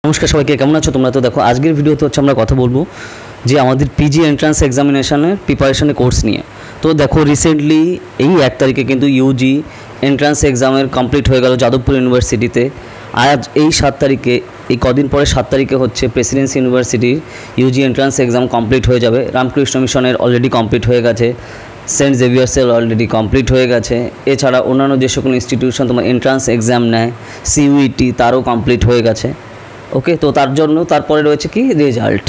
নমস্কার সবাইকে, কেমন আছো তোমরা? তো দেখো, আজকের ভিডিওতে হচ্ছে আমরা কথা বলবো যে আমাদের পিজি এন্ট্রান্স এক্সামিনেশনের প্রিপারেশনের কোর্স নিয়ে। তো দেখো, রিসেন্টলি এই 1 তারিখে কিন্তু ইউজি এন্ট্রান্স এক্সামের কমপ্লিট হয়ে গেল যাদবপুর ইউনিভার্সিটিতে। আজ এই 7 তারিখে, এই কদিন পরে 7 তারিখে হচ্ছে প্রেসিডেন্সি ইউনিভার্সিটির ইউজি এন্ট্রান্স এক্সাম কমপ্লিট হয়ে যাবে। রামকৃষ্ণ মিশনের অলরেডি কমপ্লিট হয়ে গেছে, সেন্ট জেভিয়ার্সের অলরেডি কমপ্লিট হয়ে গেছে। এছাড়া অন্যান্য যে সকল ইনস্টিটিউশন তোমার এন্ট্রান্স এক্সাম নেয়, সিইউইটি, তারও কমপ্লিট হয়ে গেছে। ওকে, তো তার জন্য তারপরে রয়েছে কি রেজাল্ট।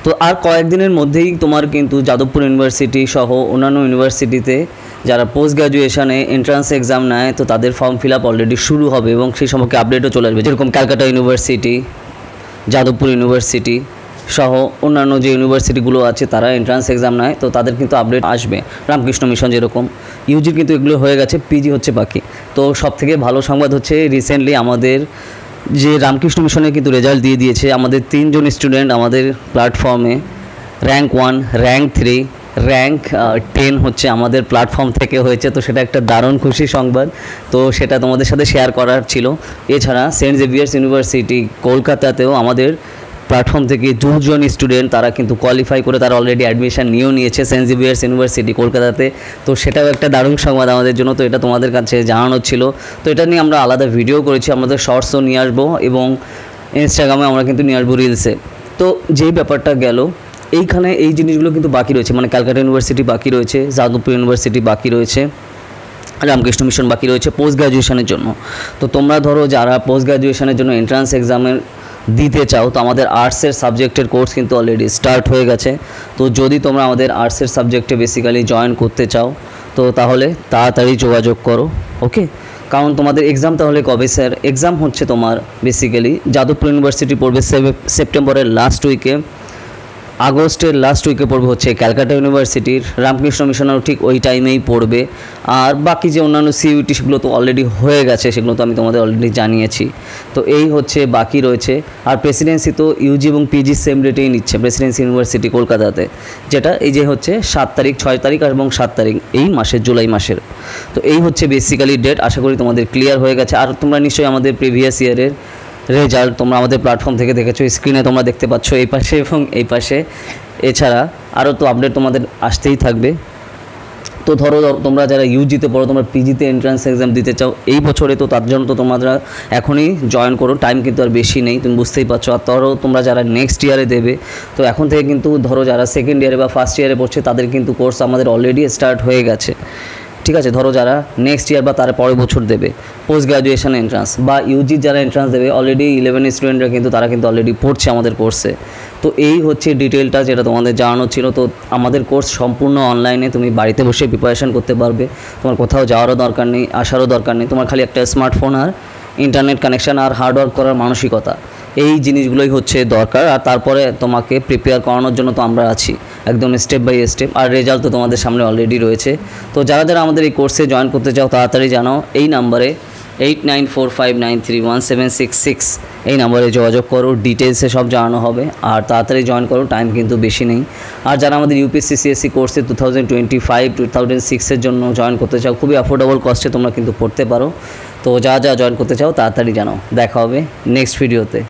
তো আর কয়েকদিনের মধ্যেই তোমার কিন্তু যাদবপুর ইউনিভার্সিটি সহ অন্যান্য ইউনিভার্সিটিতে যারা পোস্ট গ্র্যাজুয়েশনে এন্ট্রান্স এক্সাম নেয়, তো তাদের ফর্ম ফিল আপ অলরেডি শুরু হবে এবং সেই সম্পর্কে আপডেটও চলে আসবে। যেরকম ক্যালকাটা ইউনিভার্সিটি, যাদবপুর ইউনিভার্সিটি সহ অন্যান্য যে ইউনিভার্সিটিগুলো আছে তারা এন্ট্রান্স এক্সাম নেয়, তো তাদের কিন্তু আপডেট আসবে। রামকৃষ্ণ মিশন যেরকম, ইউজির কিন্তু এগুলো হয়ে গেছে, পিজি হচ্ছে বাকি। তো সবথেকে ভালো সংবাদ হচ্ছে রিসেন্টলি আমাদের যে রামকৃষ্ণ মিশনে কিন্তু রেজাল্ট দিয়ে দিয়েছে। আমাদের 3 জন স্টুডেন্ট আমাদের প্ল্যাটফর্মে র্যাঙ্ক 1, র্যাঙ্ক 3, র্যাঙ্ক 10 হচ্ছে আমাদের প্ল্যাটফর্ম থেকে হয়েছে। তো সেটা একটা দারুণ খুশি সংবাদ, তো সেটা তোমাদের সাথে শেয়ার করার ছিল। এছাড়া সেন্ট জেভিয়ার্স ইউনিভার্সিটি কলকাতাতেও আমাদের প্ল্যাটফর্ম থেকে 2 জন স্টুডেন্ট তারা কিন্তু কোয়ালিফাই করে তারা অলরেডি অ্যাডমিশন নিয়েও নিয়েছে সেন্ট জেভিয়ার্স ইউনিভার্সিটি কলকাতাতে। তো সেটাও একটা দারুণ সংবাদ আমাদের জন্য, তো এটা তোমাদের কাছে জানানো ছিল। তো এটা নিয়ে আমরা আলাদা ভিডিও করেছি, আমাদের শর্টসও নিয়ে আসবো এবং ইনস্টাগ্রামে আমরা কিন্তু নিয়ে আসবো রিলসে। তো যেই ব্যাপারটা গেল, এইখানে এই জিনিসগুলো কিন্তু বাকি রয়েছে, মানে ক্যালকাটা ইউনিভার্সিটি বাকি রয়েছে, যাদবপুর ইউনিভার্সিটি বাকি রয়েছে, রামকৃষ্ণ মিশন বাকি রয়েছে পোস্ট গ্র্যাজুয়েশনের জন্য। তো তোমরা ধরো যারা পোস্ট গ্র্যাজুয়েশনের জন্য এন্ট্রান্স এক্সামের দিতে চাও, তো আমাদের আর্টসের সাবজেক্টের কোর্স কিন্তু অলরেডি স্টার্ট হয়ে গেছে। তো যদি তোমরা আমাদের আর্টসের সাবজেক্টে বেসিক্যালি জয়েন করতে চাও, তো তাহলে তাড়াতাড়ি যোগাযোগ করো। ওকে, কারণ তোমাদের এক্সাম তাহলে কবে স্যার? এক্সাম হচ্ছে তোমার বেসিক্যালি যাদবপুর ইউনিভার্সিটি পড়বে সেপ্টেম্বরের লাস্ট উইকে, আগস্টের লাস্ট উইকে পড়বে হচ্ছে ক্যালকাটা ইউনিভার্সিটির, রামকৃষ্ণ মিশনেরও ঠিক ওই টাইমেই পড়বে। আর বাকি যে অন্যান্য সিইউটি সেগুলো তো অলরেডি হয়ে গেছে, সেগুলো তো আমি তোমাদের অলরেডি জানিয়েছি। তো এই হচ্ছে বাকি রয়েছে। আর প্রেসিডেন্সি তো ইউজি এবং পিজি সেম রেটেই নিচ্ছে প্রেসিডেন্সি ইউনিভার্সিটি কলকাতাতে, যেটা এই যে হচ্ছে 7 তারিখ, 6 তারিখ এবং 7 তারিখ এই মাসের, জুলাই মাসের। তো এই হচ্ছে বেসিক্যালি ডেট। আশা করি তোমাদের ক্লিয়ার হয়ে গেছে। আর তোমরা নিশ্চয়ই আমাদের প্রিভিয়াস ইয়ারের রেজাল্ট তোমরা আমাদের প্ল্যাটফর্ম থেকে দেখেছো, স্ক্রিনে তোমরা দেখতে পাচ্ছ এই পাশে এবং এই পাশে। এছাড়া আরও তো আপডেট তোমাদের আসতেই থাকবে। তো ধরো তোমরা যারা ইউজিতে পড়ো, তোমরা পিজিতে এন্ট্রান্স এক্সাম দিতে চাও এই বছরে, তো তার জন্য তো তোমরা এখনই জয়েন করো, টাইম কিন্তু আর বেশি নেই, তুমি বুঝতেই পারছো। আর ধরো তোমরা যারা নেক্সট ইয়ারে দেবে, তো এখন থেকে কিন্তু ধরো যারা সেকেন্ড ইয়ারে বা ফার্স্ট ইয়ারে পড়ছে তাদের কিন্তু কোর্স আমাদের অলরেডি স্টার্ট হয়ে গেছে। ঠিক আছে, ধরো যারা নেক্সট ইয়ার বা তার পরের বছর দেবে পোস্ট গ্র্যাজুয়েশন এন্ট্রান্স বা ইউজির যারা এন্ট্রান্স দেবে, অলরেডি 11 স্টুডেন্টরা কিন্তু তারা কিন্তু অলরেডি পড়ছে আমাদের কোর্সে। তো এই হচ্ছে ডিটেলটা যেটা তোমাদের জানানো ছিল। তো আমাদের কোর্স সম্পূর্ণ অনলাইনে, তুমি বাড়িতে বসে প্রিপারেশন করতে পারবে, তোমার কোথাও যাওয়ারও দরকার নেই, আসারও দরকার নেই। তোমার খালি একটা স্মার্টফোন আর ইন্টারনেট কানেকশান আর হার্ডওয়ার্ক করার মানসিকতা, এই জিনিসগুলোই হচ্ছে দরকার। আর তারপরে তোমাকে প্রিপেয়ার করানোর জন্য তো আমরা আছি একদম স্টেপ বাই স্টেপ। আর রেজাল্ট তো তোমাদের সামনে অলরেডি রয়েছে। তো যারা যারা আমাদের এই কোর্সে জয়েন করতে চাও তাড়াতাড়ি জানাও, এই নাম্বারে 8945931766 এই নাম্বারে যোগাযোগ করো, ডিটেলসে সব জানানো হবে। আর তাড়াতাড়ি জয়েন করো, টাইম কিন্তু বেশি নেই। আর যারা আমাদের ইউপিএসসি সিএসসি কোর্সে 2025-2026 জন্য জয়েন করতে চাও, খুবই অ্যাফোর্ডেবল কস্টে তোমরা কিন্তু পড়তে পারো। তো যা যা জয়েন করতে চাও তাড়াতাড়ি জানাও। দেখা হবে নেক্সট ভিডিওতে।